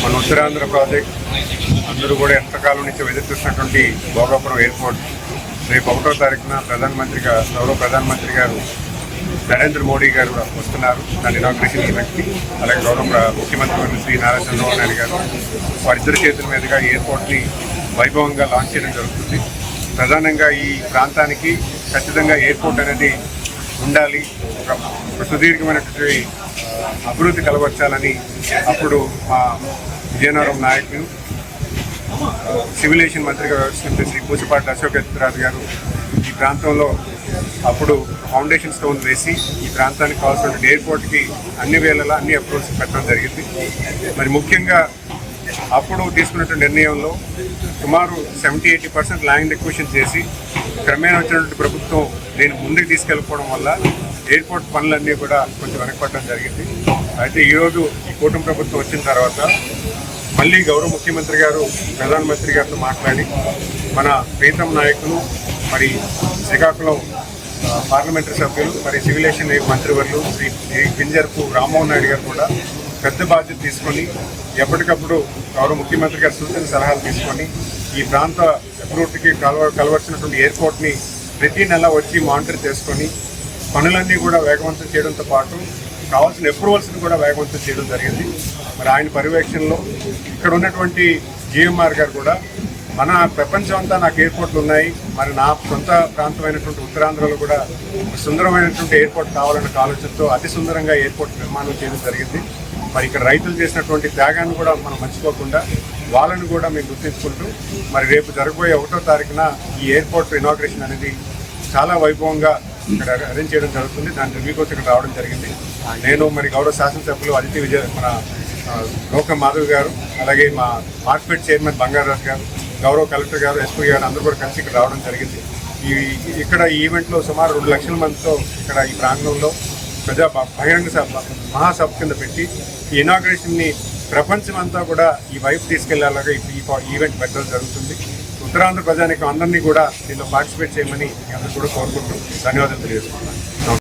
మన ఉత్తరాంధ్ర ప్రాజెక్ట్ అందరూ కూడా ఎంతకాలం నుంచి ఎదురుచూస్తున్నటువంటి భోగాపురం ఎయిర్పోర్ట్ రేపు 1వ తారీఖున గౌరవ ప్రధానమంత్రి గారు నరేంద్ర మోడీ గారు వస్తున్నారు. దాని ఇనాగ్రేషన్ ఈవెంట్కి అలాగే గౌరవ ముఖ్యమంత్రి శ్రీ నారా చంద్రబాబు నాయుడు గారు వారిద్దరి చేతుల మీదుగా ఎయిర్పోర్ట్ని వైభవంగా లాంచ్ చేయడం జరుగుతుంది. ప్రధానంగా ఈ ప్రాంతానికి ఖచ్చితంగా ఎయిర్పోర్ట్ అనేది ఉండాలి, ఒక సుదీర్ఘమైనటువంటి అభివృద్ధి కలవర్చాలని అప్పుడు మా విజయనగరం నాయకులు సివిలేషన్ మంత్రిగా వ్యవహరిస్తున్న శ్రీ పూసపాటి అశోక్ గజపతిరాజు గారు ఈ ప్రాంతంలో అప్పుడు ఫౌండేషన్ స్టోన్ వేసి ఈ ప్రాంతానికి కావాల్సిన ఎయిర్పోర్ట్కి అన్ని వేళలా అన్ని అప్రూవల్స్ పెట్టడం జరిగింది. మరి ముఖ్యంగా అప్పుడు తీసుకున్నటువంటి నిర్ణయంలో సుమారు 70-80% ల్యాండ్ ఎక్విజిషన్ చేసి క్రమేణా వచ్చినటువంటి ప్రభుత్వం దీన్ని ముందుకు తీసుకెళ్ళిపోవడం వల్ల ఎయిర్పోర్ట్ పనులన్నీ కూడా కొంచెం వెనకపడడం జరిగింది. అయితే ఈరోజు ఈ కూటమి ప్రభుత్వం వచ్చిన తర్వాత మళ్ళీ గౌరవ ముఖ్యమంత్రి గారు ప్రధానమంత్రి గారితో మాట్లాడి మన ప్రీతం నాయకులు మరి శ్రీకాకుళం పార్లమెంటరీ సభ్యులు మరి సివిలేషన్ మంత్రివర్యులు శ్రీ కింజరపు రామ్మోహన్ నాయుడు గారు కూడా పెద్ద బాధ్యత తీసుకొని ఎప్పటికప్పుడు గౌరవ ముఖ్యమంత్రి గారి సూచన సలహాలు తీసుకొని ఈ ప్రాంత అభివృద్ధికి కలవలసినటువంటి ఎయిర్పోర్ట్ని ప్రతి నెల వచ్చి మానిటర్ చేసుకొని పనులన్నీ కూడా వేగవంతం చేయడంతో పాటు కావాల్సిన అప్రూవల్స్ని కూడా వేగవంతం చేయడం జరిగింది. మరి ఆయన పర్యవేక్షణలో ఇక్కడ ఉన్నటువంటి జిఎంఆర్ గారు కూడా మన ప్రపంచం అంతా నాకు ఎయిర్పోర్ట్లు ఉన్నాయి, మరి నా సొంత ప్రాంతమైనటువంటి ఉత్తరాంధ్రలో కూడా సుందరమైనటువంటి ఎయిర్పోర్ట్ కావాలన్న ఆలోచనతో అతి సుందరంగా ఎయిర్పోర్ట్ నిర్మాణం చేయడం జరిగింది. మరి ఇక్కడ రైతులు చేసినటువంటి త్యాగాన్ని కూడా మనం మర్చిపోకుండా వాళ్ళని కూడా మేము గుర్తించుకుంటూ మరి రేపు జరగబోయే 1వ తారీఖున ఈ ఎయిర్పోర్ట్ ఇనాగ్రేషన్ అనేది చాలా వైభవంగా ఇక్కడ అరేంజ్ చేయడం జరుగుతుంది. దాని రివ్యూ కోసం ఇక్కడ రావడం జరిగింది. నేను మరి గౌరవ శాసనసభ్యులు మన లోక మాధవ్ గారు అలాగే మా మార్కెట్ చైర్మన్ బంగారాజు గారు గౌరవ కలెక్టర్ గారు ఎస్పీ గారు అందరూ కూడా కలిసి ఇక్కడ రావడం జరిగింది. ఇక్కడ ఈ ఈవెంట్లో సుమారు 2 లక్షల మందితో ఇక్కడ ఈ ప్రాంగణంలో బహిరంగ మహాసభ కింద పెట్టి ఈ ఇనాగ్రేషన్ని ప్రపంచం అంతా కూడా ఈ వైపు తీసుకెళ్లేలాగా ఈ ఈవెంట్ పెట్టడం జరుగుతుంది. ఉత్తరాంధ్ర ప్రజానికి అందరినీ కూడా దీనిలో పార్టిసిపేట్ చేయమని అందరూ కూడా కోరుకుంటూ ధన్యవాదాలు తెలియజేస్తున్నాను.